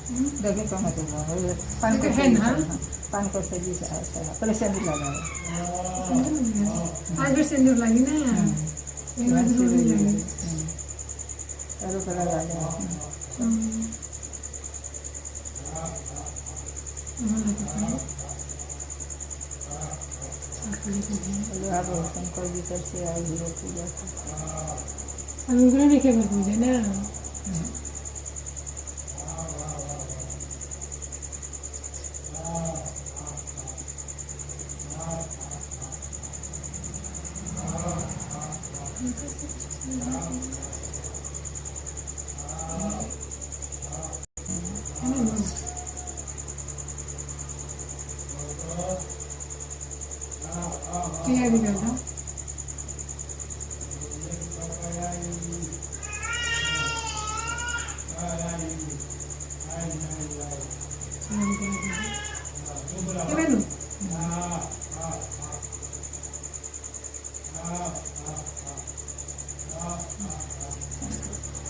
देखिए कहाँ तो पान देखो का है ना। पान का सब्जी से अच्छा पहले सिंदूर लगा आज भी सिंदूर लगी ना। एक बार जरूर ही लगी। चारों पर लगा दो आप शंकर जी तरफ से आई हुई पूजा अनुग्रह नहीं के पूजा ना। क्या भी करता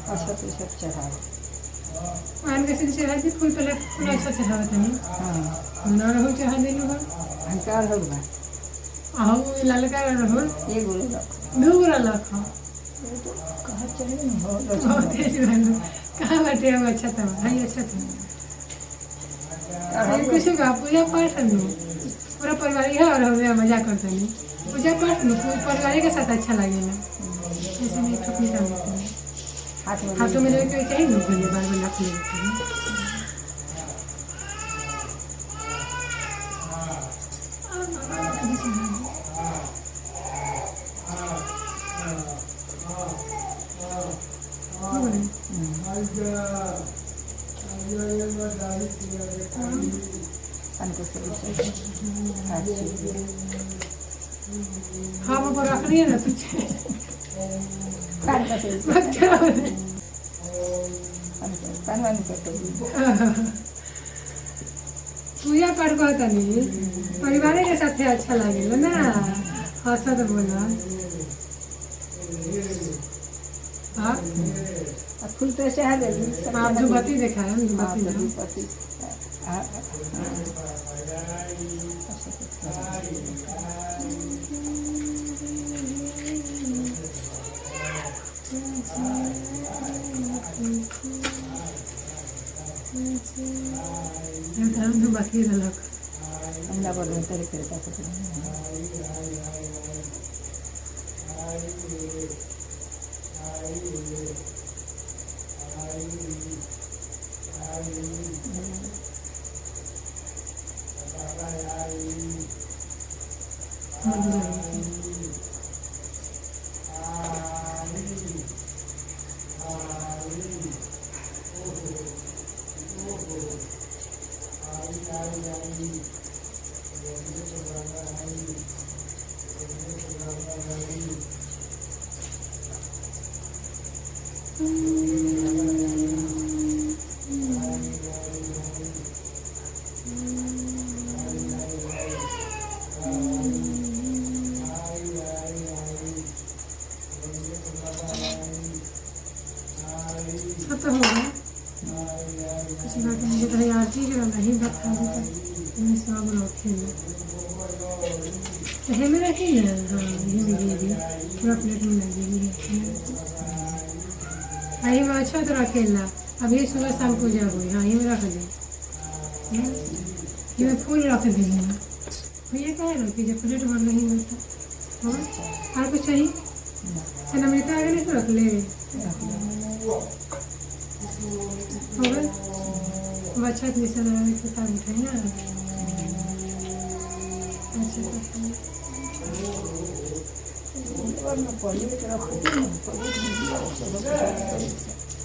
अच्छा तो सब चढ़ाओ पान कैसे चढ़ा दी फूल पहले फूल अच्छा चढ़ावा तनी ना रहो चढ़ा देलु हो हंकार होगा आहू ललका रहो ये बोलेगा दो गोरा लखा कहाँ चढ़े न हो बहुत तेज रहलो कहाँ बैठे हो अच्छा था भाई अच्छा था अरे कुछ का पूजा पाठ नु पूरा परिवार है और हम मजा करते नहीं पूजा पाठ नु पूरे परिवार के साथ अच्छा लगेगा ऐसे नहीं छोटी काम करते हैं हाथों में लेके चाहिए नु बोले बार बार रख ले हाँ वो रख रही है ना तुझे पूजा पाठ कहता नहीं परिवार के साथ अच्छा लगेगा ना हंसत बोला हाँ फूल तो ऐसे है आप जो बत्ती देखा है बत्ती जो बाकी रहा हमरा पर तरीके से तो होगा किसी बात मुझे तो आरती जो नहीं बता देता सब रखे हे में रखी है हाँ ये लगेगी पूरा प्लेट में लगेगी आई में अच्छा तो रखेला अभी सुबह शाम पूजा हुई हाँ ये में रख दे ये में फूल रख दी है भैया कहे रखी जब प्लेट भर नहीं मिलता और कुछ चाहिए चना मिलता आगे नहीं तो रख ले अच्छा मिशन किताब उठाई ना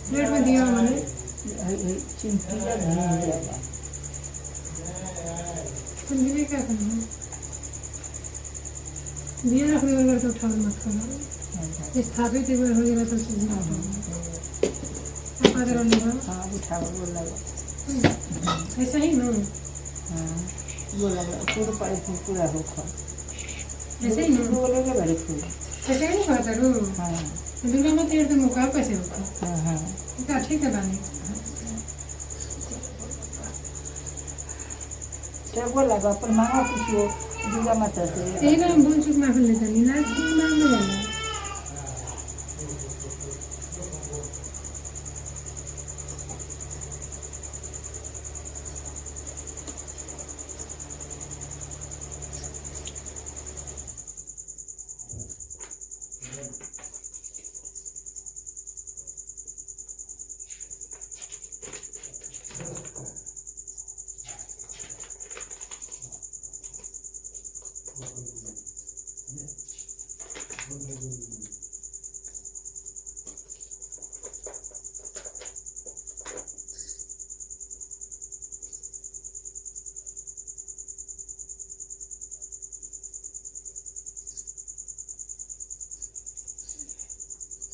प्लेट में दिया मैंने चिंटी क्या करना है दिया रखने वाला तो उठा मत करना स्थापित हो जाएगा तो ऐसा ही ना पूरा होगा ऐसे ही ना बोलेगा बड़े फूल ऐसे ही नहीं खाता रू दुर्गा मत तो मुका कैसे होता हाँ ठीक है बानी से बोला बा अपन मांगा पूछियो दुर्गा माता से यही ना हम भूल चुक माफ लेते नहीं ना नाम में जाना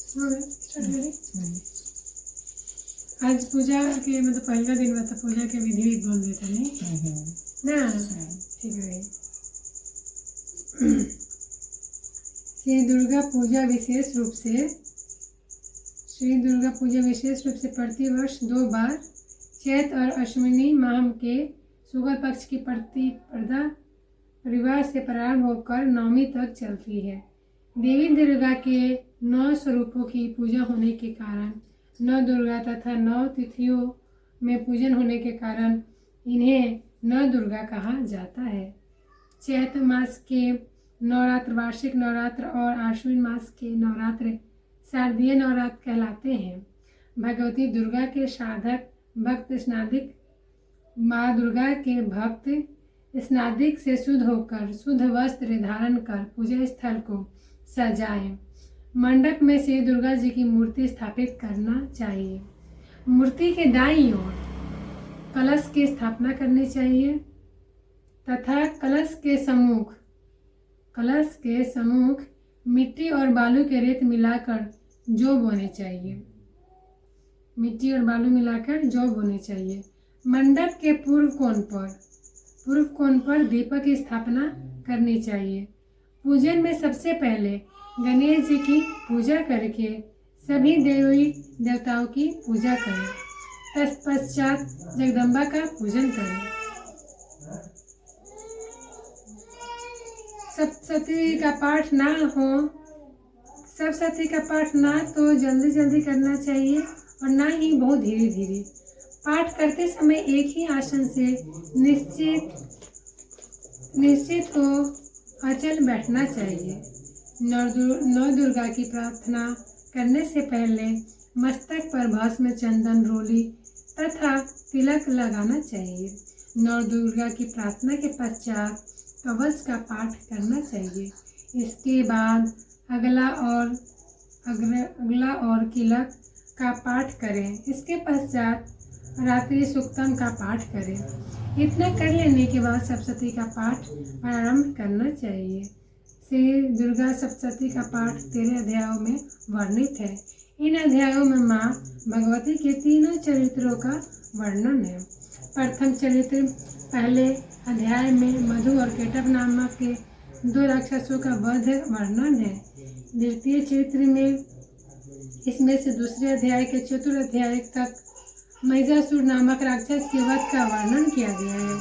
स्टार्ट करें आज पूजा के मतलब पहला दिन बता पूजा के विधि भी बोल देता नहीं ना ठीक है श्री दुर्गा पूजा विशेष रूप से प्रतिवर्ष 2 बार चैत और अश्विनी माह के शुक्ल पक्ष की प्रतिपदा परिवार से प्रारंभ होकर नवमी तक चलती है। देवी दुर्गा के 9 स्वरूपों की पूजा होने के कारण 9 दुर्गा तथा 9 तिथियों में पूजन होने के कारण इन्हें 9 दुर्गा कहा जाता है। चैत मास के नवरात्र वार्षिक नवरात्र और आश्विन मास के नवरात्र शारदीय नवरात्र कहलाते हैं। भगवती दुर्गा के साधक भक्त स्नादिक माँ दुर्गा के भक्त स्नादिक से शुद्ध होकर शुद्ध वस्त्र धारण कर पूजा स्थल को सजाएं। मंडप में श्री दुर्गा जी की मूर्ति स्थापित करना चाहिए। मूर्ति के दाईं ओर कलश की स्थापना करनी चाहिए तथा कलश के सम्मुख मिट्टी और बालू के रेत मिलाकर जौ बोने चाहिए। मंडप के पूर्व कोण पर दीपक की स्थापना करनी चाहिए। पूजन में सबसे पहले गणेश जी की पूजा करके सभी देवी देवताओं की पूजा करें। तत्पश्चात जगदम्बा का पूजन करें। सप्तशती का पाठ ना तो जल्दी करना चाहिए और ना ही बहुत धीरे धीरे। पाठ करते समय एक ही आसन से निश्चित हो अचल बैठना चाहिए। नौ दुर्गा की प्रार्थना करने से पहले मस्तक पर भस्म चंदन रोली तथा तिलक लगाना चाहिए। नौ दुर्गा की प्रार्थना के पश्चात कवच का पाठ करना चाहिए। इसके बाद अगला और किलक का पाठ करें। इसके पश्चात रात्रि सूक्तम का पाठ करें। इतना कर लेने के बाद सप्तशती का पाठ प्रारंभ करना चाहिए। श्री दुर्गा सप्तशती का पाठ 13 अध्यायों में वर्णित है। इन अध्यायों में माँ भगवती के तीनों चरित्रों का वर्णन है। प्रथम चरित्र पहले अध्याय में मधु और केटव नामक के 2 राक्षसों का वध वर्णन है। द्वितीय चरित्र में इसमें से दूसरे अध्याय के 4 अध्याय तक महिषासुर नामक राक्षस के वध का वर्णन किया गया है।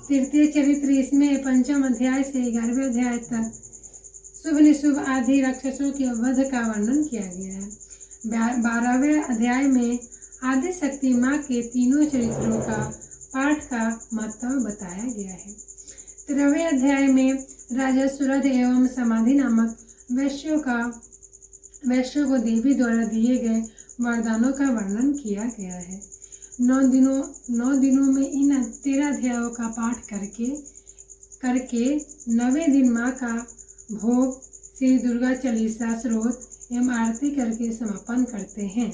तृतीय चरित्र इसमें 5वें अध्याय से 11वें अध्याय तक शुभ निशुभ आदि राक्षसों के वध का वर्णन किया गया है। 12वें अध्याय में आदि शक्ति माँ के तीनों चरित्रों का पाठ का महत्व बताया गया है। 13वें अध्याय में राजा सुरथ एवं समाधि नामक वैश्यों को देवी द्वारा दिए गए वरदानों का वर्णन किया गया है। 9 दिनों में इन 13 अध्यायों का पाठ करके 9वें दिन माँ का भोग श्री दुर्गा चालीसा स्रोत एवं आरती करके समापन करते हैं।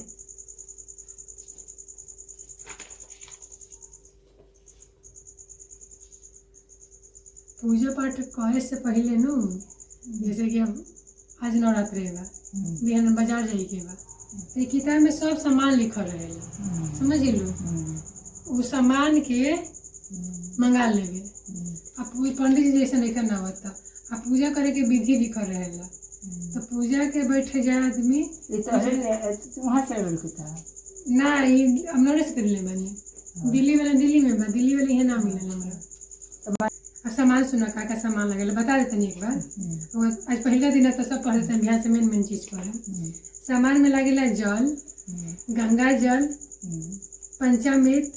पूजा पाठ करे से पहले न जैसे कि अब आज नवरात्रि बा बिहान बाजार जाए के बा तो किताब में सब सामान लिखल रहेला समझ लो। वो सामान के मंगा लेवे। अब पंडित जी जैसे लिखल ना होता अब पूजा करे के विधि लिखल रहेला तो पूजा के बैठे जाए आदमी वहाँ से ना ये हम नोटिस कर ले बनी दिल्ली वाला दिल्ली में बा दिल्ली वाले यहाँ ना मिले हमरा अब सामान सुना का सामान लगेला बता देते नहीं एक बार। आज पहला दिन है तो सब पढ़ देते हैं, बिहार से मेन चीज पर सामान में लगेला जल, गंगा जल, पंचामृत,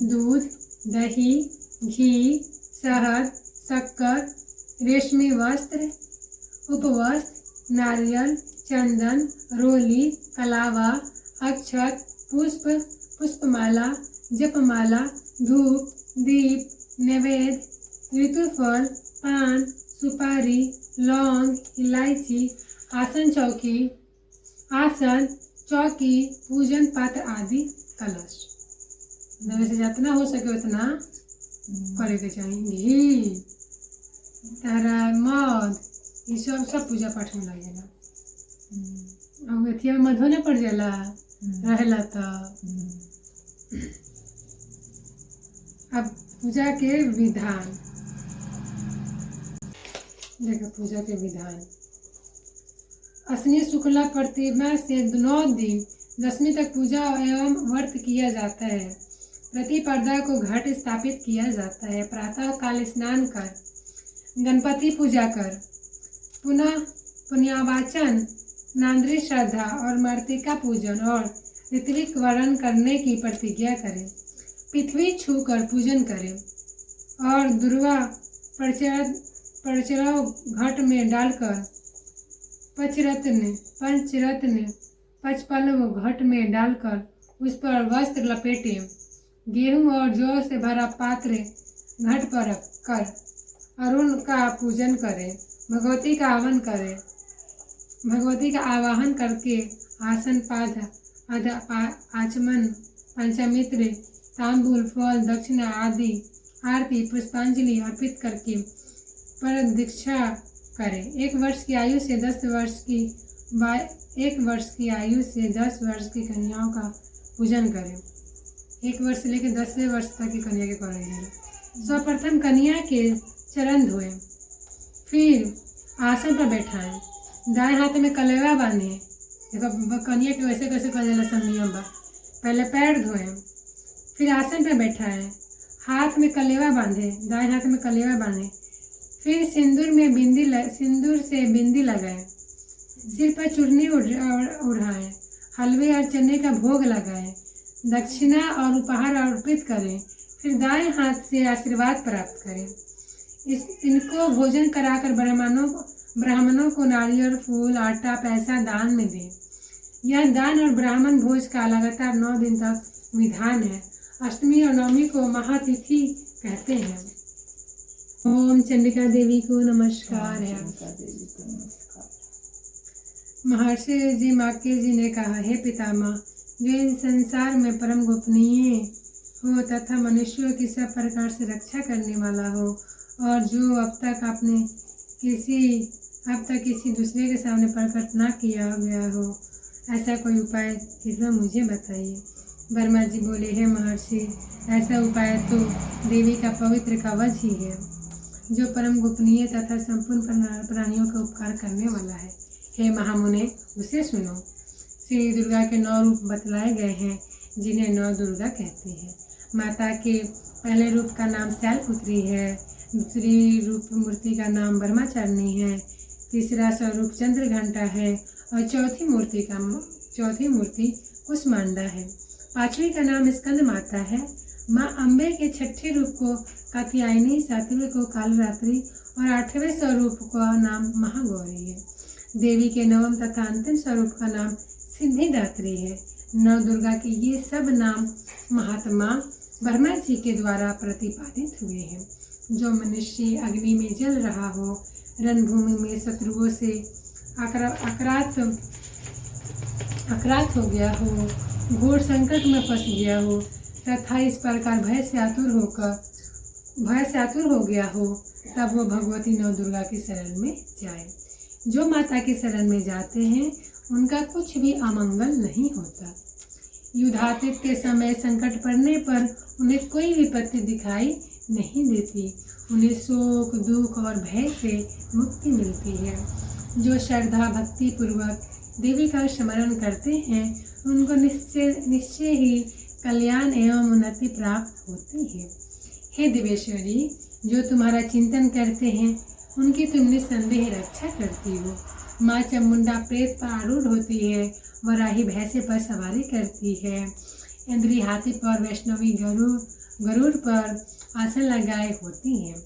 दूध, दही, घी, शहद, शक्कर, रेशमी वस्त्र, उपवस्त्र, नारियल, चंदन, रोली, कलावा, अक्षत, पुष्प, पुष्पमाला, जपमाला, धूप, दीप, नैवेद्य, ऋतुफल, पान, सुपारी, लौंग, इलायची, आसन चौकी, पूजन पात्र आदि कलश। वैसे जितना हो सके उतना करे के चाहिए। घी, तारा, मध, ये सब पूजा पाठ में लगेला। अब एथिया में मधो न पड़ जाला रहेला तो। अब पूजा के विधान देखो। पूजा के विधान अश्विनी शुक्ला प्रतिमा से 9 दिन 10वीं तक पूजा एवं व्रत किया जाता है। प्रतिपदा को घट स्थापित किया जाता है। प्रातः काल स्नान कर गणपति पूजा कर पुनः पुण्यावाचन, नांद्री श्रद्धा और मृतिका पूजन और ऋत्विक वरण करने की प्रतिज्ञा करें। पृथ्वी छू कर पूजन करें और दुर्वा परचराव घट में डालकर पंचरत्न 5 पल्लव घट में डालकर उस पर वस्त्र लपेटें। गेहूं और जौ से भरा पात्र घट पर रख कर अरुण का पूजन करें। भगवती का आवाहन करके आसन पाद आचमन, पंचामृत, तांबूल, फल, दक्षिणा आदि आरती पुष्पांजलि अर्पित करके पर दीक्षा करें। 1 वर्ष की आयु से 10 वर्ष की कन्याओं का पूजन करें। 1 वर्ष से लेकर 10 वर्ष तक की कन्या के करेंगे। सर्वप्रथम कन्या के चरण धोएं, फिर आसन पर बैठाएं, दाएं हाथ में कलेवा बांधे। देखो कन्या के वैसे कैसे कर देला सब नियम बा। पहले पैर धोएं, फिर आसन पर बैठाएं, हाथ में कलेवा बांधे, दाएं हाथ में कलेवा बांधे, फिर सिंदूर से बिंदी लगाएं, सिर पर चुन्नी उड़ाएं, हलवे और चने का भोग लगाएं, दक्षिणा और उपहार अर्पित करें, फिर दाएं हाथ से आशीर्वाद प्राप्त करें। इनको भोजन कराकर ब्राह्मणों को नारियल, फूल, आटा, पैसा दान में दें। यह दान और ब्राह्मण भोज का लगातार 9 दिन तक विधान है। अष्टमी और नवमी को महातिथि कहते हैं। ओम चंडिका देवी को नमस्कार है। महर्षि जी माके जी ने कहा, हे पितामह, जो इन संसार में परम गोपनीय हो तथा मनुष्यों की सब प्रकार से रक्षा करने वाला हो और जो अब तक किसी दूसरे के सामने प्रकट ना किया गया हो, ऐसा कोई उपाय कृपया मुझे बताइए। ब्रह्मा जी बोले, हे महर्षि, ऐसा उपाय तो देवी का पवित्र कवच ही है, जो परम गोपनीय तथा संपूर्ण प्राणियों का उपकार करने वाला है। हे महामुने, उसे सुनो। श्री दुर्गा के 9 रूप बतलाए गए हैं, जिन्हें 9 दुर्गा कहते हैं। माता के पहले रूप का नाम शैलपुत्री है, दूसरी रूप मूर्ति का नाम ब्रह्मचारिणी है, तीसरा स्वरूप चंद्रघंटा है और चौथी मूर्ति कुष्मांडा है। 5वीं का नाम स्कंद माता है। माँ अम्बे के 6ठे रूप को कात्यायनी, 7वें को कालरात्रि और 8वें स्वरूप का नाम महागौरी है। देवी के 9वें तथा अंतिम स्वरूप का नाम सिद्धिदात्री है। 9 दुर्गा के ये सब नाम महात्मा ब्रह्मा जी के द्वारा प्रतिपादित हुए हैं। जो मनुष्य अग्नि में जल रहा हो, रणभूमि में शत्रुओं से आक्रांत हो गया हो, घोर संकट में फंस गया हो तथा इस प्रकार भय से आतुर हो गया हो, तब वो भगवती 9 दुर्गा की शरण में जाए। जो माता की शरण में जाते हैं उनका कुछ भी अमंगल नहीं होता। युद्धातित के समय संकट पड़ने पर उन्हें कोई विपत्ति दिखाई नहीं देती। उन्हें शोक, दुख और भय से मुक्ति मिलती है। जो श्रद्धा भक्ति पूर्वक देवी का स्मरण करते हैं उनको निश्चय ही कल्याण एवं उन्नति प्राप्त होती है। हे दिवेश्वरी, जो तुम्हारा चिंतन करते हैं उनकी तुम निस्संदेह रक्षा करती हो। माँ चामुंडा प्रेत पर आरूढ़ होती है, वराही भैंसे पर सवारी करती है, इंद्री हाथी पर, वैष्णवी गरुड़ पर आसन लगाए होती हैं।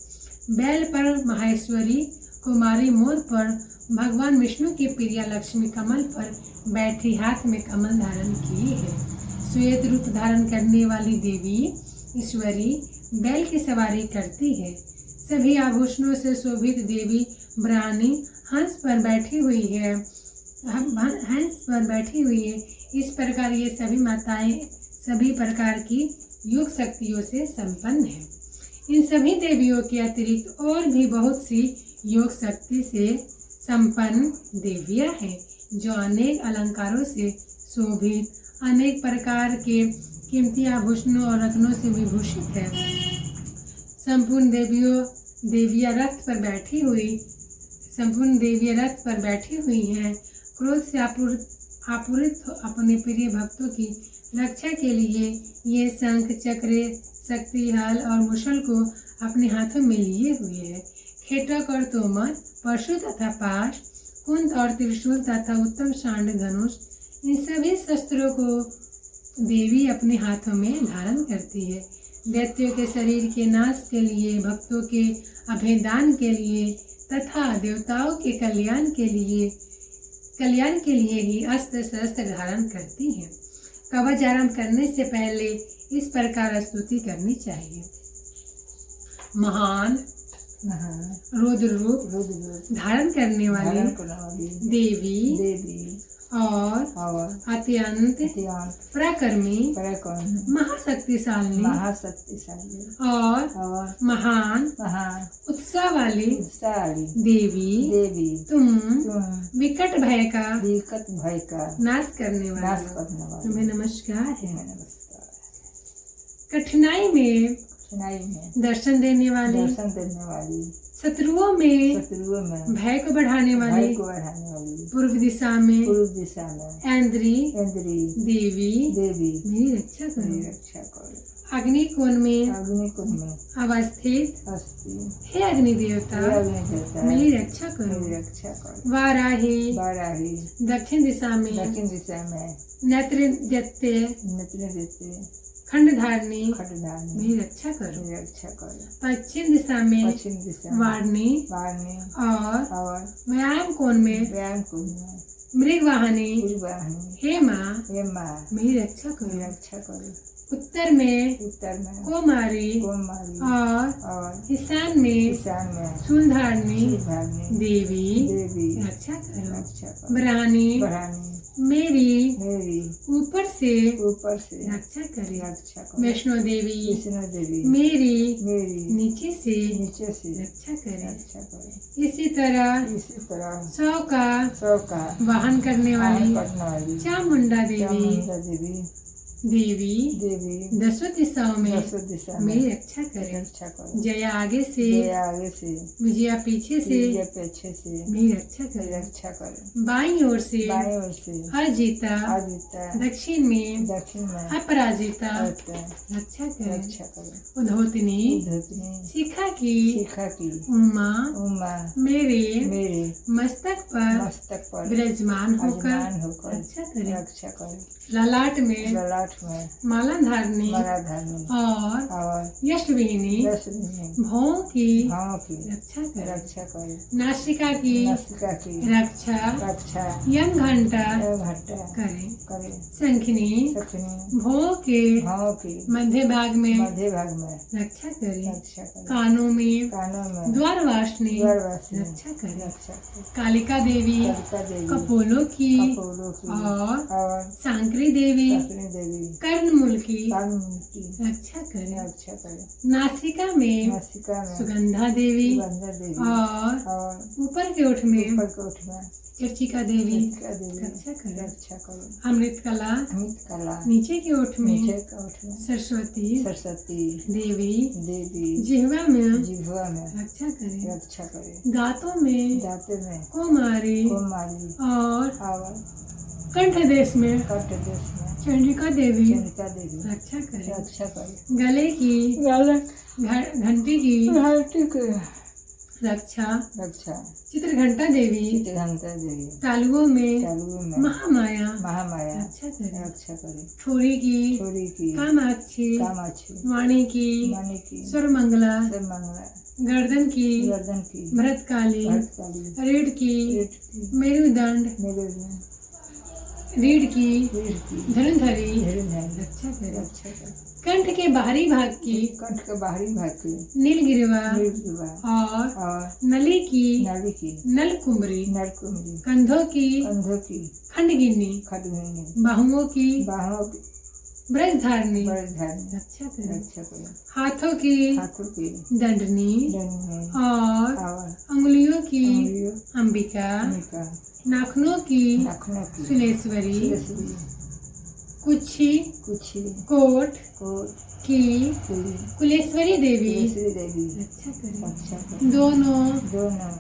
बैल पर माहेश्वरी, कुमारी मोर पर, भगवान विष्णु की प्रिया लक्ष्मी कमल पर बैठी हाथ में कमल धारण की है। श्वेत रूप धारण करने वाली देवी ईश्वरी बैल की सवारी करती है। सभी आभूषणों से शोभित देवी ब्राह्मणी हंस पर बैठी हुई है। इस प्रकार ये सभी माताएं सभी प्रकार की योग शक्तियों से संपन्न है। इन सभी देवियों के अतिरिक्त और भी बहुत सी योग शक्ति से संपन्न देवियां हैं, जो अनेक अलंकारों से शोभित, अनेक प्रकार के कीमती आभूषणों और रत्नों से विभूषित है। संपूर्ण देवियां रथ पर बैठी हुई हैं। क्रोध से आपूरित अपने प्रिय भक्तों की रक्षा के लिए ये शंख, चक्र, शक्ति, हल और मुशल को अपने हाथों में लिए हुए है। खेटक और तोमर, परशु तथा पाश, कुंद और त्रिशूल तथा उत्तम शांड धनुष, इन सभी शस्त्रों को देवी अपने हाथों में धारण करती है। दैत्यों के शरीर के नाश के लिए, भक्तों के अभेदान के लिए तथा देवताओं के कल्याण के लिए ही अस्त्र शस्त्र धारण करती है। कवच आरंभ करने से पहले इस प्रकार स्तुति करनी चाहिए। महान रुद्र रूप धारण करने वाली देवी और अत्यंत पराक्रमी महाशक्तिशाली और महान उत्साह वाली देवी तुम विकट भय का नाश करने वाली तुम्हें नमस्कार है। कठिनाई में दर्शन देने वाली, शत्रुओं में भय को बढ़ाने वाली, पूर्व दिशा में ऐन्द्री देवी मेरी रक्षा करो। अग्निकोण में अवस्थित हे अग्नि देवता मेरी रक्षा करो। वाराही दक्षिण दिशा में नेत्र देते खंडधारणी मेरी रक्षा करो। पश्चिम दिशा में वारणी और व्यायाम कोण में मृगवाहनी हे माँ मेरी रक्षा करो। उत्तर में कोमारी और ईशान में शूलधारणी देवी रक्षा करो। ब्राह्मणी मेरी ऊपर से रक्षा करे। वैष्णो देवी मेरी नीचे से रक्षा करे। इसी तरह 100 का वाहन करने वाली चामुंडा देवी दसों दिशाओं में मेरी रक्षा करे। जया आगे से विजया पीछे से मेरी रक्षा करे। बाईं ओर से अजिता दक्षिण में अपराजिता रक्षा करे। उद्धोतनी शिखा की उमा मेरे मस्तक पर विराजमान होकर रक्षा करे। ललाट में माला धारणी और यशविनी भौं की रक्षा करे। नासिका की रक्षा यम घंटा करे। शंखिनी भौं के मध्य भाग में रक्षा करे। कानों में द्वारवासिनी रक्षा करे। कालिका देवी कपोलों की और सांकरी देवी कर्णमूल की रक्षा करे। नासिका में सुगंधा देवी और ऊपर के ओठ में चर्चिका देवी रक्षा करे। अमृत कला नीचे के ओठ में सरस्वती देवी जिह्वा में रक्षा करे। दांतों में कुमारी और कंठ देश में चंडिका देवी रक्षा करे। गले की घंटी की घंटी की रक्षा रक्षा, चित्रघंटा देवी चित्रघंटा देवी तालुओं में तालुओं में महामाया महामाया रक्षा करे। रक्षा करे। ठोरी की छोरी की कामाक्षी कामाक्षी, वाणी की मणि की सर्वमंगला सर्वमंगला, गर्दन की गर्दन की भरतकाली भरतकाली, रीढ़ की पेट की मेरुदंड मेरुदंड, रीढ़ की रीढ़ की धनुधरी धनुधरी, रक्षा करे। रक्षा करे। कंठ के बाहरी भाग की कंठ के बाहरी भाग की नीलगिरिवा नीलगिरिवा और नली की नाली की नलकुमरी नलकुमरी, कंधों की कंधों की खंडगिन्नी खड़गुनी, बाहुओं की बाहों की ब्रजधारणी बरधारी, रक्षा करे। रक्षा करे। हाथों की हाथों की दंडनी दंड और और अंगुलियों की अंगुलियों अंबिका का, नाखूनों की नाखूनों की सुलेश्वरी सुलेश्वरी, कुछी कुछी कोट कोट की की कुलेश्वरी देवी तुलसी देवी, रक्षा करे। रक्षा करे। दोनों दोनों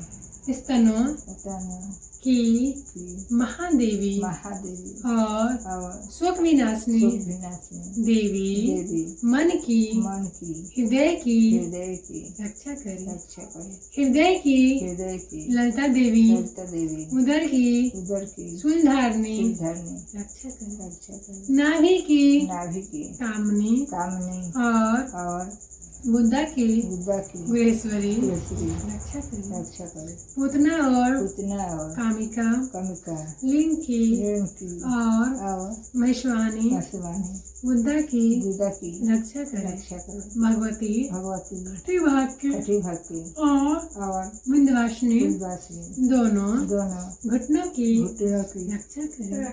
स्तनों स्तनों की की महादेवी महादेवी और और शोक विनाशनी सुख विनाशिनी देवी देवी, मन की मन की हृदय की हृदय की रक्षा करे। रक्षा करे। हृदय की हृदय की ललिता देवी ललिता देवी, उदर की उदर की सुलधारणी धरणी, रक्षा करे। रक्षा करे। नाभि की नाभि की कामनी कामनी और और बुद्धा की बुद्धा की गुहेश्वरी तुलसी, रक्षा करे। रक्षा करे। पूतना और उतना और कामिका कमिका, लिंग की ऋण की और महेश्वानी मसवानी, बुद्धा की बुद्धा की रक्षा करे। रक्षा करे। भगवती भगवती त्रिभाग की कटी भक्ति और विंध्यवासिनी विंध्यवासिनी, दोनों दोनों घुटनों की घुटनों की रक्षा करे।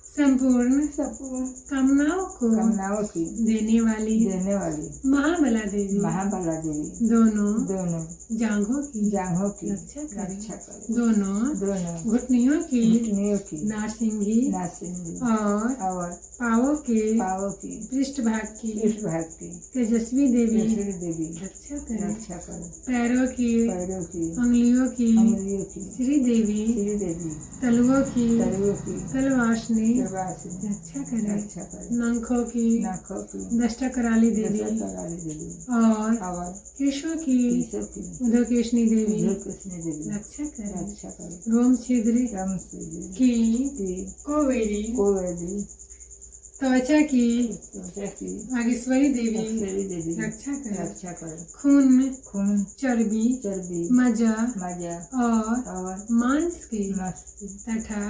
संपूर्ण संपूर्ण कामनाओं को कामनाओं की देने वाली देने वाली महाबला देवी महाबला देवी, दोनों दोनों जांघों की जांघों की रक्षा करे। रक्षा करे। दोनों दोनों घुटनियों की घुटनियों की नारसिंगी नासिंगी और और पावों के पावों की पृष्ठभाग की पृष्ठभाग की तेजस्वी देवी तेजस्वी देवी, रक्षा करे। रक्षा करे। पैरों की पैरों की अंगुलियों की अंगुलियों की श्री देवी श्री देवी, तलुओं की तलुओं की तलवासनी प्रवासिनी, रक्षा करे। रक्षा करे। नखों की नाकों की दष्टा कराली देवी दशरथकाली देवी और और केशों की ईश्वर की उद्धवकेशनी देवी कृष्ण देवी, रक्षा करे। रक्षा करे। रोम छिद्र रम से की की कोवेरी कोवैली, त्वचा की त्वचा की नागेश्वरी देवी अक्षरी देवी, रक्षा करे। रक्षा करे। खून खून चर्बी चर्बी मज्जा मजा और और मांस की मस्ती तथा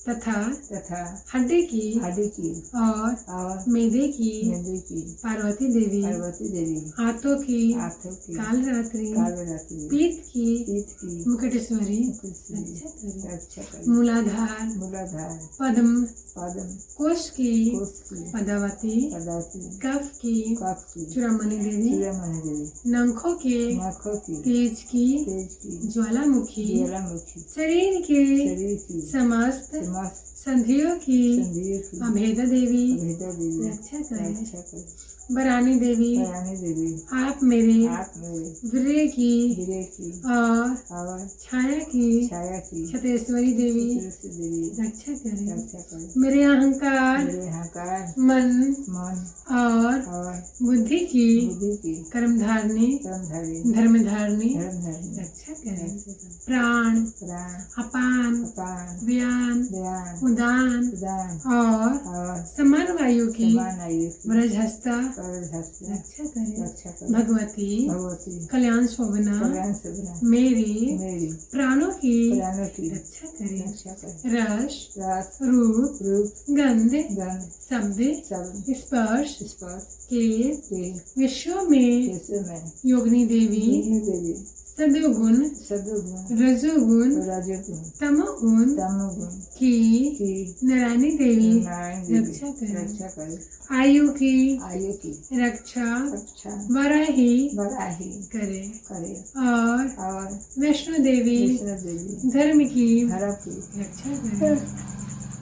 तथा हड्डी की हड्डी की और मेदे की मेदे की पार्वती देवी पार्वती देवी, हाथों की हाथों की कालरात्रि कालरात्रि, पीठ की पीठ की मुकुटेश्वरी कृष्ण, रक्षा करे। रक्षा करे। मूलाधार मूलाधार पद्म पद्म, कोश की कोष की पदावती पदावती, कफ की कफ की चूड़ामणि देवी चूड़ामणि देवी, नखों के नाकों की तेज की तेज की ज्वालामुखी ज्वालामुखी, शरीर के शरीर की समस्त समस्त संधियों की संधियों की अभेदा देवी भेदा देवी, रक्षा करे। रक्षा करे। बरानी देवी बयानी देवी, आप मेरे आप मेरे वीर्य की गिरे की और और छाया की छाया की छतेश्वरी देवी तुलसी देवी, रक्षा करे। रक्षा करे। मेरे अहंकार मेरे अहंकार मन मन और और बुद्धि की बुद्धि की कर्मधारणी कर्मधारी धर्मधारणी धर्मधारी, रक्षा करे। रक्षा करे। प्राण प्राण अपान अपान व्यान ज्ञान उदान उदान और और समान वायु की समान आयु की ब्रजहस्ता परहस्ता, रक्षा करे। रक्षा करे। भगवती भगवती कल्याण शोभना कल्याण सदना, मेरी मेरी प्राणों की प्राणों की रक्षा करे। रक्षा करे। रस रस रूप रूप गंध गंध शब्द शब्द स्पर्श स्पर्श के के विश्व में कैसे में योगिनी देवी देवी, सदोगुण सदुगुण रजोगुण रजोगुण तमोगुण तमोगुण की की नारायणी देवी नारायण देवी, रक्षा करे। रक्षा करे। आयु की आयु की रक्षा रक्षा वराही बराही करे। करे। और वैष्णो देवी विष्णु देवी, धर्म की धरा की रक्षा करे।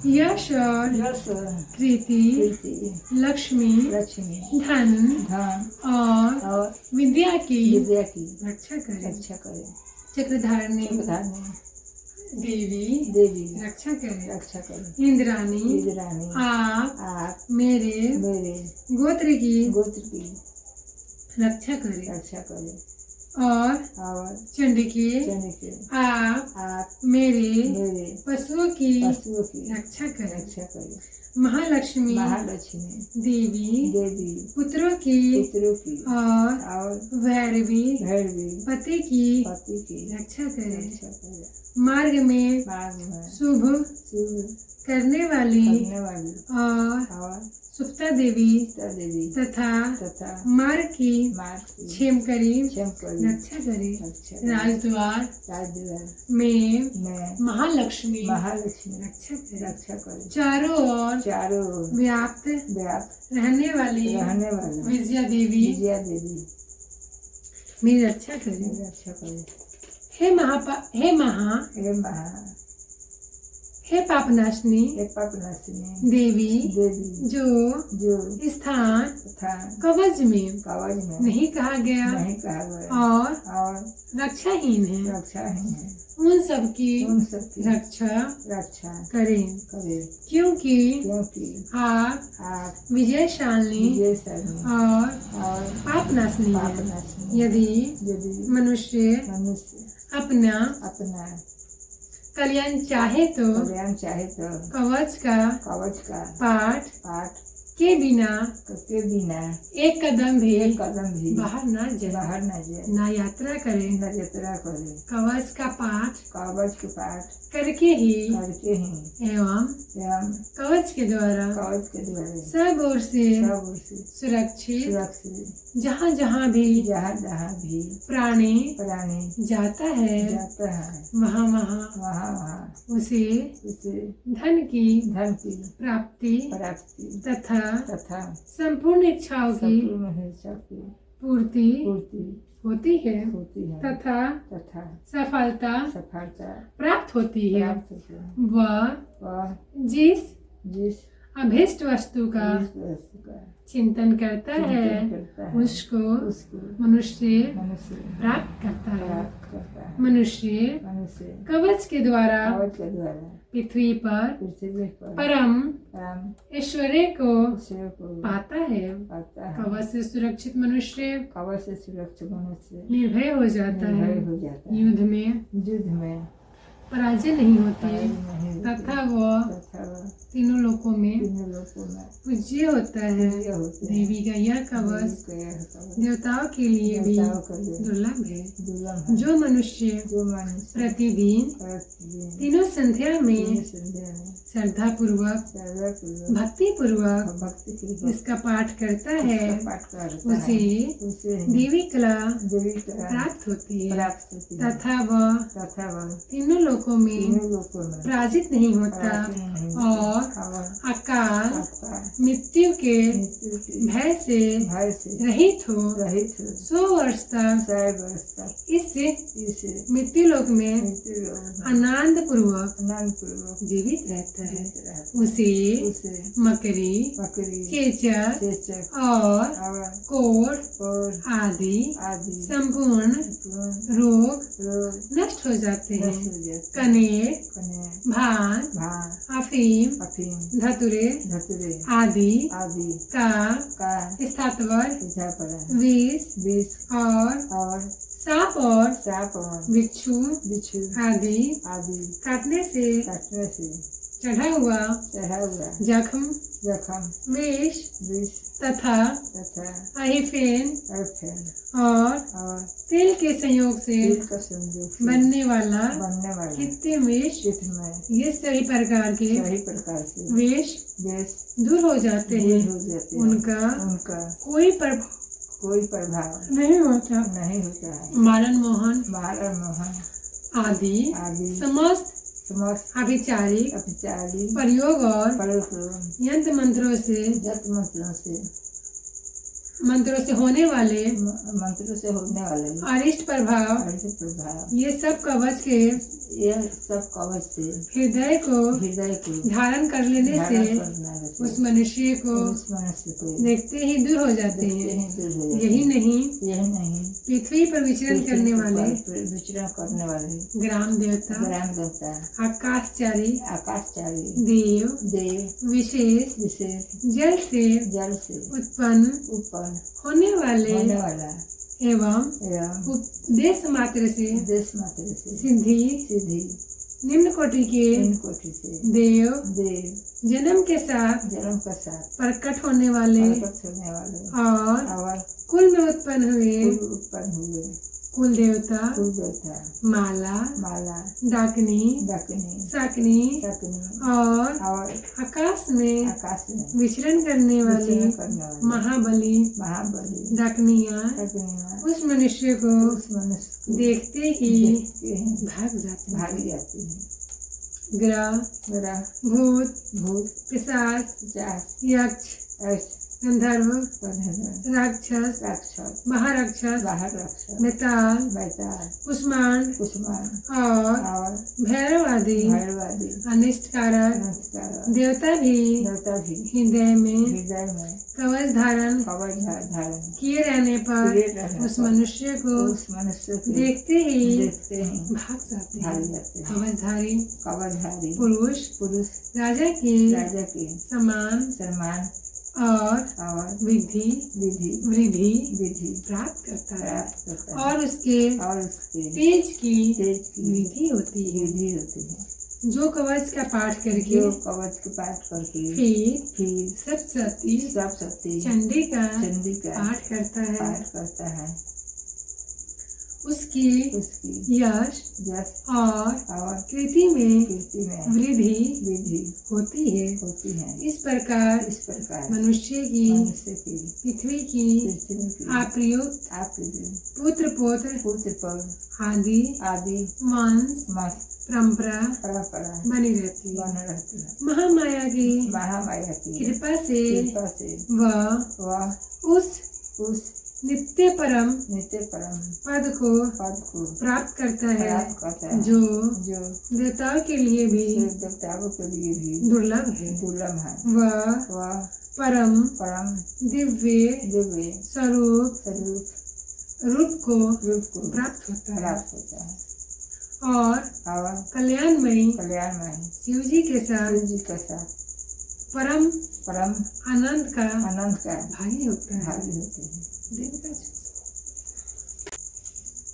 यश और यश कीर्ति कीर्ति लक्ष्मी लक्ष्मी धन धन और विद्या की विद्या की रक्षा करे। रक्षा करे। चक्रधारणी चक्रधारणी देवी देवी, रक्षा करे। रक्षा करे। इंद्राणी इंद्राणी आप आप मेरे मेरे गोत्र की गोत्र की रक्षा करे रक्षा करे और और चंडिके चंडी के आप आप मेरे मेरे पशुओं की पशुओं की रक्षा करें। रक्षा करे। महालक्ष्मी महालक्ष्मी देवी देवी पुत्रों की पुत्रों की और और भैरवी भैरवी पति की पति की रक्षा करें। रक्षा करे। मार्ग में मार्ग में शुभ शुभ करने वाली करने वाली और और सुप्ता देवी सीता देवी तथा तथा मार्ग की मार्ग की क्षेमकरी क्षम करी रक्षा करे। रक्षा करे। राजद्वार राजद्वार में में महालक्ष्मी महालक्ष्मी रक्षा करे। रक्षा करे। चारों ओर चारों ओर व्याप्त व्याप्त रहने वाली रहने वाली विजया देवी विजया देवी मेरी रक्षा करे। रक्षा करे। हे हे महा हे पापनाशनी हे पापनाशिनी देवी देवी जो जो स्थान तथा कवच में कवच में नहीं कहा गया नहीं कहा गया और और रक्षाहीन है रक्षा है उन सब की उन सबकी रक्षा रक्षा करें करे। क्योंकि क्योंकि आप आप विजयशालिनी विजय शर्मी और और पापनाशनी है। पापनाशिनी यदि यदि मनुष्य मनुष्य अपना अपना कल्याण चाहे तो कल्याण चाहे तो कवच का कवच का पाठ पाठ के बिना के बिना एक कदम भी एक कदम भी बाहर न जाए बाहर न जाए न यात्रा करे न यात्रा करे। कवच का पाठ कवच के पाठ करके ही करके ही एवं एवं कवच के द्वारा कवच के द्वारा सब ओर से सब ओर से सुरक्षित सुरक्षित जहाँ जहाँ भी जहाँ जहाँ भी प्राणी प्राणी जाता है जाता है वहाँ वहाँ वहाँ वहाँ उसे उसे धन की धन की प्राप्ति प्राप्ति तथा तथा संपूर्ण इच्छाओं की संपूर्ण इच्छा की पूर्ति पूर्ति होती है होती है तथा तथा सफलता सफलता प्राप्त होती है। प्राप्त होती है। वह वह जिस जिस अभीष्ट वस्तु का जिस वस्तु का चिंतन करता है चिंतन करता है उसको उसको मनुष्य मनुष्य प्राप्त करता है। प्राप्त करता है। मनुष्य मनुष्य कवच के द्वारा कवच के द्वारा पृथ्वी पर पृथ्वी पर परम राम ऐश्वर्य को ईश्वर को पाता है। पाता है। कवच से सुरक्षित मनुष्य कवच से सुरक्षित मनुष्य निर्भय हो जाता है। निर्भय हो जाता है। युद्ध में युद्ध में पराजय नहीं होती नहीं होती। तथा वह तथा वह तीनों लोकों में तीनों लोगों में पूज्य होता है। प्रिय होते हैं। देवी का यह कवच देवताओं के लिए भी देवताओं के लिए दुर्लभ है। दुर्लभ है। जो मनुष्य जो मनुष्य प्रतिदिन प्रतिदिन तीनों संध्या में तीनों संध्या में श्रद्धा पूर्वक सर्वपूर्वक भक्ति पूर्वक भक्ति पूर्वक इसका पाठ करता है इसका पाठ करता उसे है। उसे देवी कला देवी का प्राप्त होती है प्राप्त होती है। तथा वह तथा वह तीनों लोकों में तीनों लोगों में पराजित नहीं होता पराजित नहीं होता। और और अकाल आपका मृत्यु के मृत्यु के भय से भय से रहित हो रहित हो 100 वर्ष तक 100 वर्ष तक इससे इसे मृत्यु लोक में मृत्यु लोक में आनंद पूर्वक आनंद पूर्वक जीवित रहता है। जीवित रहता उसे है। उसे मकरी बकरी चेचक चेचक और और कोढ़ और आदि आदि संपूर्ण पूर्ण रोग रोग नष्ट हो जाते हैं। नष्ट हो जाते हैं। कनेर कन्या भांग भांग अफीम अफीम धतुरे धतुरे आदि आदि का का स्थातवर इच्छा पड़ा विष विष और और सांप और साप और बिच्छू बिच्छू आदि आदि काटने से काटने से चढ़ा हुआ चढ़ा हुआ जख्म जखम विष विष तथा तथा अहिफेन अर्फेन और और तेल के संयोग से तिल का संयोग से बनने वाला बनने वाले कृत्रिम विष चित्त में ये सभी प्रकार के सही प्रकार से विष देश दूर हो जाते दूर हैं। हो जाते हैं। उनका कोई कोई प्रभाव नहीं होता। नहीं होता है। मारन मोहन महाराज मोहन आदि आदि समस्त समस्त अभिचारी अभिचारी प्रयोग और प्रयोग यंत्र जत मंत्रों से होने वाले मंत्रों से होने वाले अरिष्ट प्रभाव ऐसे प्रभाव ये सब कवच के यह सब कवच से हृदय को धारण कर लेने से उस मनुष्य को देखते ही दूर हो जाते हैं। यही नहीं पृथ्वी पर विचरण करने वाले ग्राम देवता आकाशचारी देव विशेष जल से उत्पन्न होने वाले होने वाला एवं एवं उद्देश्य मात्र से देश मात्र से सिद्धि सीधी निम्न कोटि के इन कोटि से देव देव जन्म के साथ जन्म का साथ प्रकट होने वाले प्रकट होने वाले और और कुल में उत्पन्न हुए कुल उत्पन्न हुए कुल देवता कुल देवता माला माला डाकनी डकनी साकनी सकनी और आकाश में आकाश में विचरण करने वाली विचरण करने वाली महाबली महाबली डाकनिया डकनिया उस मनुष्य को उस मनुष्य को देखते ही देखते हैं भाग जाते हैं। भाग जाती है ग्रह ग्रह भूत भूत पिशाच जात यक्ष अर्थ गंधर्व गंधर्व राक्षस राक्षस महाराक्षस बाहर राक्षस बेताल बैताल कुष्मांड कुष्मान और भैरव आदि भैरवादी अनिष्टकारक नमस्कार देवता भी देवता भी हृदय में हृदय में कवच धारण कवच धारण किए रहने पर किए रहने उस पर मनुष्य को उस मनुष्य को देखते ही देखते हैं भाग जाते भाग हैं। जाते हैं कवचधारी कवचधारी पुरुष पुरुष राजा के राजा के समान सम्मान और विधि विधि वृद्धि विधि प्राप्त करता है प्राप्त करता है और उसके और उसके तेज की तेज की वृद्धि होती है। विधि होती है जो कवच का पाठ करके जो कवच के पाठ करके फिर फिर सप्तशती सब शक्ति चंडी का चंडी का पाठ करता है पाठ करता है उसकी उसकी यश यश और और कृति में कीर्ति में वृद्धि विधि होती है। होती है इस प्रकार इस प्रकार मनुष्य की मनुष्य की पृथ्वी की पृथ्वी की अप्रयुक्त आप पुत्र पौत्र पुत्र पर आदि आदि वंश मत परंपरा परंपरा बनी रहती है। बन रहती है महामाया की महामाया की कृपा से कृपा से वह उस नित्य परम नित्य परम पद को प्राप्त करता है प्राप्त करता है जो जो देवताओं के लिए भी देवताओं के लिए भी दुर्लभ है। दुर्लभ है वह वह परम परम दिव्य दिव्य स्वरूप स्वरूप रूप को रूप को प्राप्त होता है प्राप्त होता है और कल्याणमयी कल्याणमय शिव जी के साथ शिव जी के साथ परम परम आनंद का भागी होता है। भागी होते हैं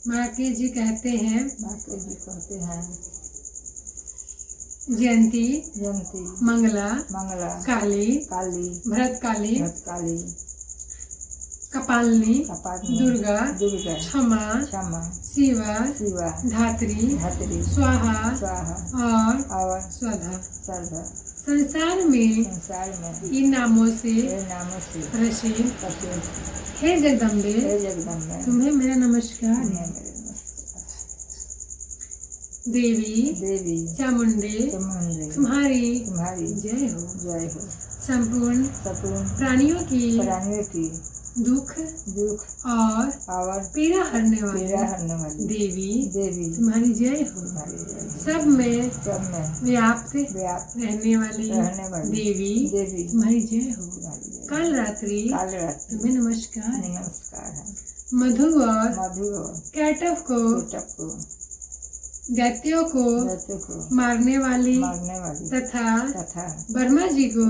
मार्के जी कहते हैं बाकी भी कहते हैं जयंती जयंती मंगला मंगला काली काली भरत काली भद्रकाली कपालिनी कपालिनी दुर्गा दुर्गा क्षमा क्षमा शिवा शिवा धात्री धात्री स्वाहा स्वाहा और और स्वधा। सर्व संसार में संसार में इन नामों से ये नामों से प्रसिद्ध प्रसिद्ध हे जगदम्बे हे जगदम्बा तुम्हें मेरा नमस्कार है। देवी देवी चामुंडे चामुंडे तुम्हारी तुम्हारी जय हो। जय हो। संपूर्ण प्राणियों की की दुख दुख और पीड़ा हरने हरने वाली वाली देवी तुम्हारी जय हो। तुम्हारी जय हो। सब में व्याप्त रहने वाली देवी तुम्हारी जय हो। काल रात्रि तुम्हें नमस्कार है। मधु और कैटव को दैत्यों को मारने वाली तथा ब्रह्मा जी को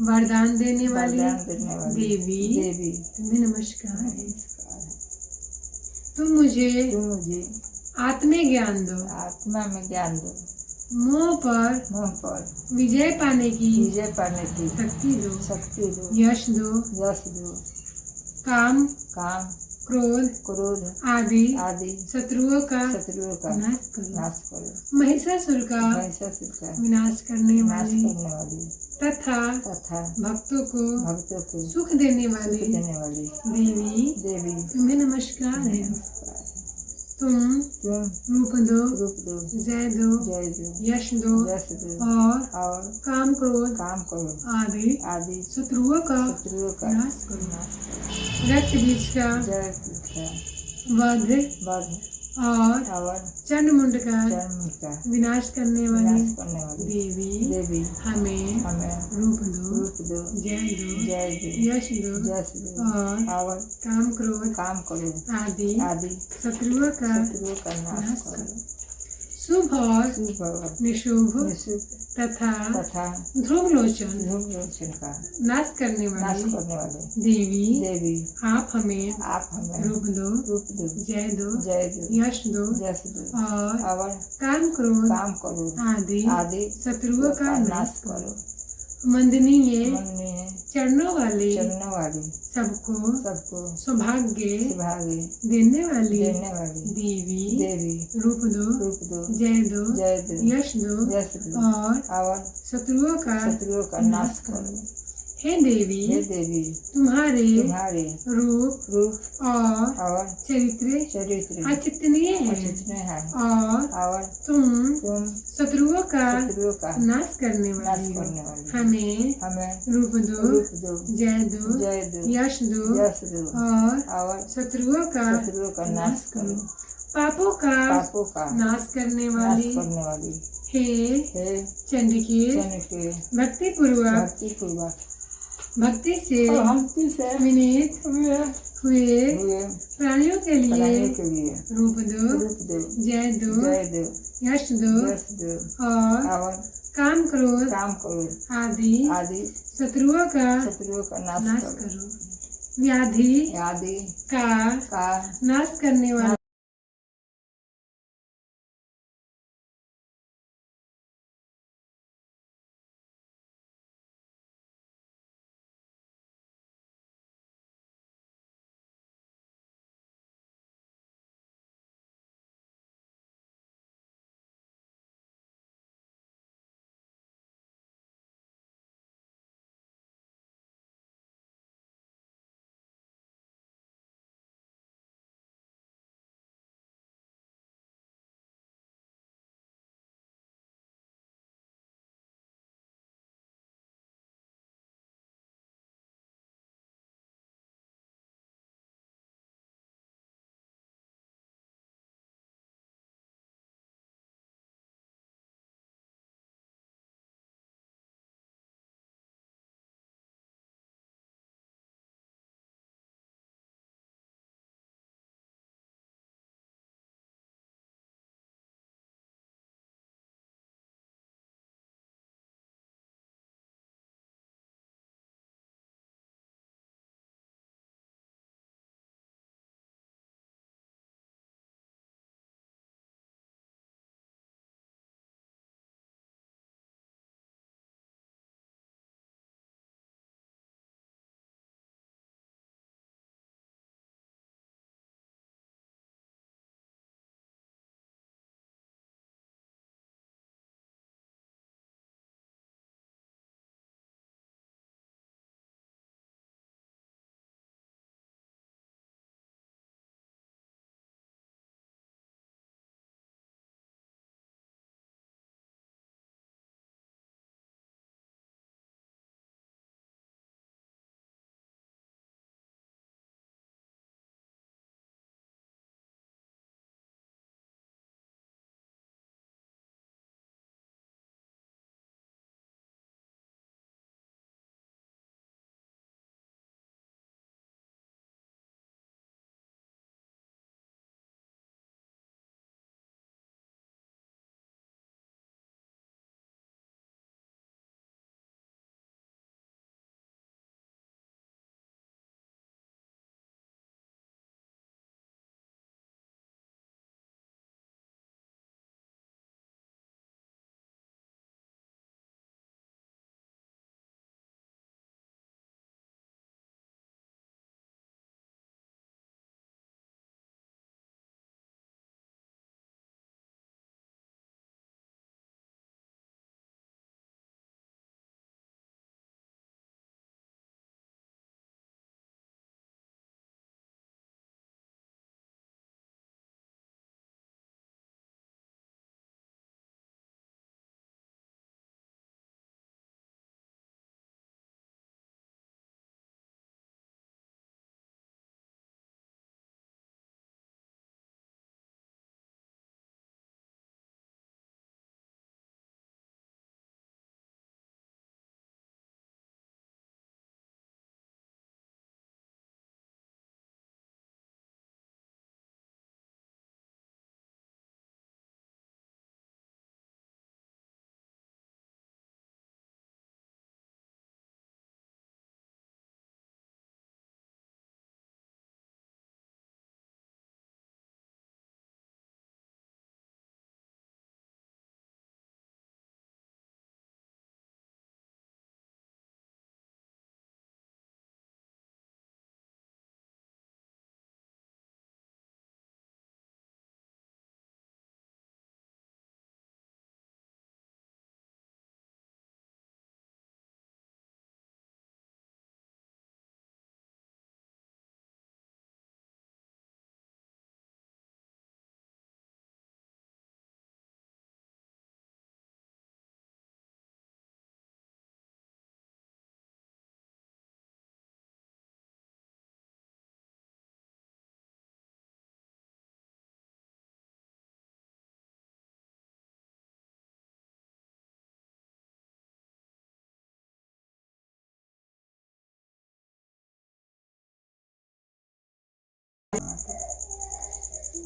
वरदान देने वाली देवी तुम्हें नमस्कार है। तुम मुझे आत्मा में ज्ञान दो मोह पर विजय पाने की शक्ति दो यश दो काम क्रोध आदि शत्रुओं का नाश करो महिषासुर का विनाश करने वाली तथा भक्तों को सुख देने वाली देवी तुम्हें नमस्कार है। तुम रूप दो जय दो यश दो और काम क्रोध आदि शत्रुओं का नाश करो रक्त बीज का वध और चंड मुंड का विनाश करने वाली देवी हमें रूप दो जय दो यश दो और काम क्रोध आदि शत्रुओं का नाश करो। शुभ और शुभ और निशुभ निशुभ तथा तथा ध्रुवलोचन ध्रुवलोचन का नाश करने नाश वाली करने वाले देवी देवी आप हमें आप हमें रूप दो, रूप दो, जय दो, जय दो, यश दो यश दो और और काम क्रोध काम करो आदि आदि शत्रुओं का नाश नाश करो। करो। वंदनीय मन में चरणों वाले चलने वाली सबको सबको सौभाग्य भागे देने वाली देने वाली देवी देवी रूप दो, रूप दो, जय दो, जय दो, यश दो यश दो और और शत्रुओं का नाश करो। हे देवी हे देवी तुम्हारे तुम्हारे रूप रूप और और चरित्र चरित्र अचितनीय है जितने हैं और और तुम तुम शत्रुओं का शत्रुओं का नाश करने नाश वाली हो। करने वाली हमें हमें रूप दो, रूप दो, जय दो, जय दो, यश दो यश दो और शत्रुओं शत्रुओं का नाश करो। पापों का पापों का नाश करने नाश वाली करने वाली हे हे चंडिके चंडिके भक्ति पूर्वक भक्ति पूर्वक भक्ति से भक्ति से विनीत हुए हुए हुए प्राणियों के लिए प्राणियों के लिए रूप दो, रूप दो, जय दो, जय दो, यश दो यश दो और और काम क्रोध काम करो आदि आदि शत्रुओं का शत्रुओं का नाश नाश करो। करो। व्याधि आदि का का नाश करने वाला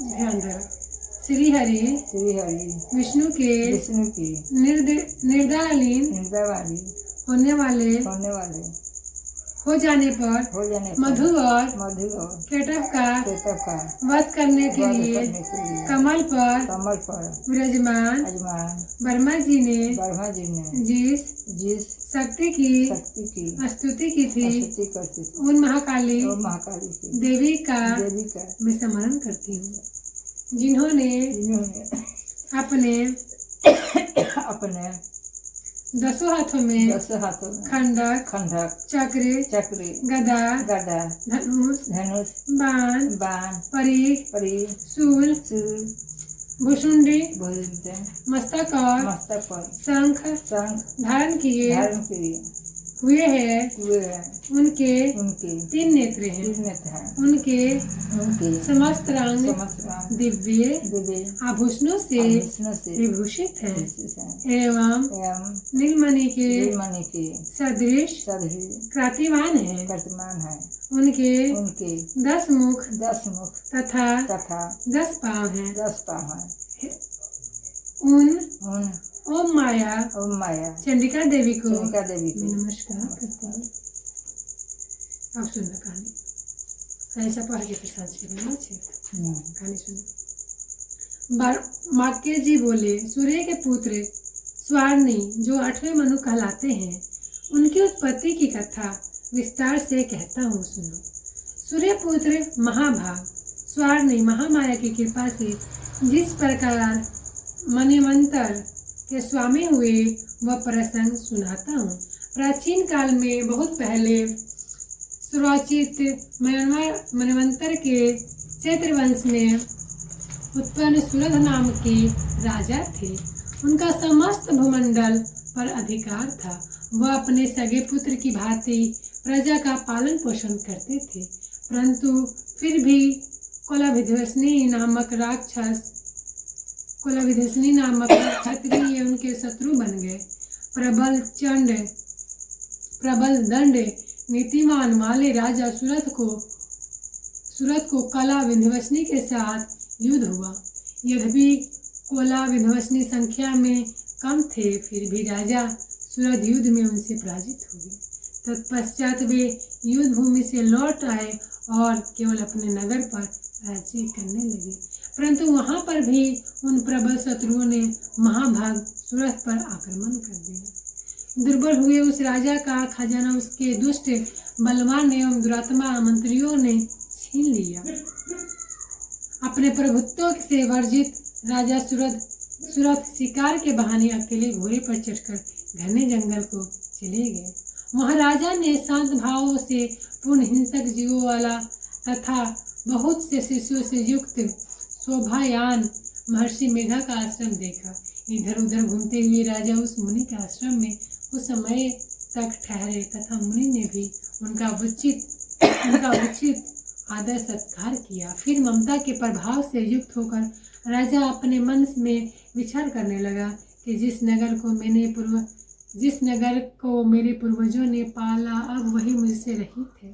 ध्यान दो। श्री हरि विष्णु के की निर्दालीन निंदावाली होने वाले हो जाने पर मधु और केटव का वध करने के लिए कमल पर विराजमान ब्रह्मा जी ने जिस शक्ति की स्तुति की थी उन महाकाली देवी का मैं स्मरण करती हूँ, जिन्होंने अपने 10 हाथों में खंडक चक्र गदा धनुष बाण परीख शूल भुषुंडी मस्तक और शंख धारण किए हुए हैं। उनके 3 नेत्र हैं। उनके समस्त रंग दिव्य आभूषणों से विभूषित हैं एवं नीलमणि के सदृश कृतिमान हैं। उनके 10 मुख तथा 10 पाँव हैं। उन ओम माया चंडिका देवी को मैं नमस्कार करती हूँ। अब सुनो कहानी ऐसा पढ़ के फिर सांस के देना चाहिए। कहानी सुनो। माक्य जी बोले, सूर्य के पुत्र स्वार्णी जो 8वें मनु कहलाते हैं, उनकी उत्पत्ति की कथा विस्तार से कहता हूँ, सुनो। सूर्य पुत्र महाभाग स्वार्णी महामाया की कृपा से जिस प्रकार मन्वंतर के स्वामी हुए वह प्रसंग सुनाता हूँ। प्राचीन काल में बहुत पहले सुरचित मन्वंतर के चैत्र वंश में उत्पन्न सूरध नाम के राजा थे। उनका समस्त भूमंडल पर अधिकार था। वह अपने सगे पुत्र की भांति प्रजा का पालन पोषण करते थे, परंतु फिर भी कुलविध्वंसिनी नामक क्षत्रिय उनके शत्रु बन गए। प्रबल दंड नीतिमान वाले राजा सूरत को कला विंध्यवासिनी के साथ युद्ध हुआ। यद्यपि कोला विंध्यवासिनी संख्या में कम थे, फिर भी राजा सूरत युद्ध में उनसे पराजित हो गए। तत्पश्चात वे युद्ध भूमि से लौट आए और केवल अपने नगर पर राज्य करने लगे, परंतु वहां पर भी उन प्रबल शत्रुओं ने महाभाग सूरत पर आक्रमण कर दिया। दुर्बल हुए उस राजा का खजाना उसके दुष्ट बलवान एवं दुरात्मा मंत्रियों ने छीन लिया। अपने प्रभुत्व से वर्जित राजा सूरत शिकार के बहाने अकेले घोड़े पर चढ़कर घने जंगल को चले गए। महाराजा ने शांत भाव से पूर्ण हिंसक जीवों वाला तथा बहुत से शिष्यों से युक्त शोभायान महर्षि मेधा का आश्रम देखा। इधर उधर घूमते हुए राजा उस मुनि के आश्रम में कुछ समय तक ठहरे तथा मुनि ने भी उनका उचित आदर सत्कार किया। फिर ममता के प्रभाव से युक्त होकर राजा अपने मन में विचार करने लगा कि जिस नगर को मेरे पूर्वजों ने पाला अब वही मुझसे रहित है।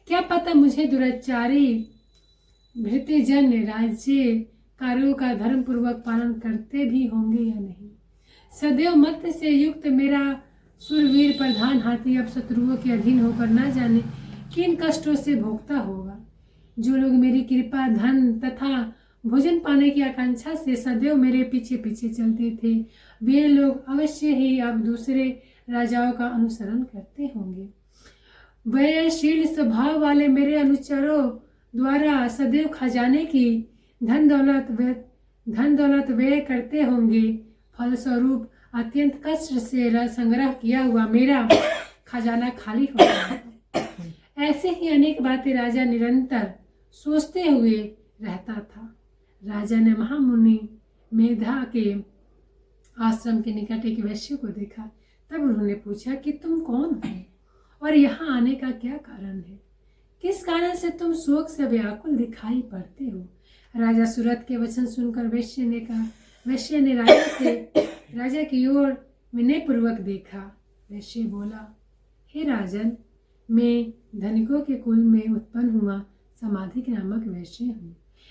क्या पता मुझे दुराचारी भृत्यजन राज्य कार्यों का धर्म पूर्वक पालन करते भी होंगे या नहीं। सदैव मत से युक्त मेरा सुरवीर प्रधान हाथी अब शत्रुओं के अधीन होकर न जाने किन कष्टों से भोगता होगा। जो लोग मेरी कृपा धन तथा भोजन पाने की आकांक्षा से सदैव मेरे पीछे पीछे चलते थे, वे लोग अवश्य ही अब दूसरे राजाओं का अनुसरण करते होंगे। वैरशील स्वभाव वाले मेरे अनुचरों द्वारा सदैव खजाने की धन दौलत व्यय करते होंगे। फलस्वरूप अत्यंत कष्ट से संग्रह किया हुआ मेरा खजाना खाली हो गया। ऐसे ही अनेक बातें राजा निरंतर सोचते हुए रहता था। राजा ने महामुनि मेधा के आश्रम के निकट एक वैश्य को देखा। तब उन्होंने पूछा कि तुम कौन हो और यहाँ आने का क्या कारण है? किस कारण से तुम शोक से व्याकुल दिखाई पड़ते हो? राजा सूरत के वचन सुनकर वैश्य ने कहा। वैश्य ने राजा की ओर विनयपूर्वक देखा। वैश्य बोला, हे राजन, मैं धनिकों के कुल में उत्पन्न हुआ समाधिक नामक वैश्य हूँ।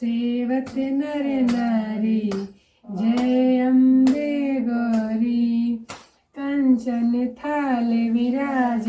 सेवते नर नारी जय अम्बे गौरी कंचन थाल विराज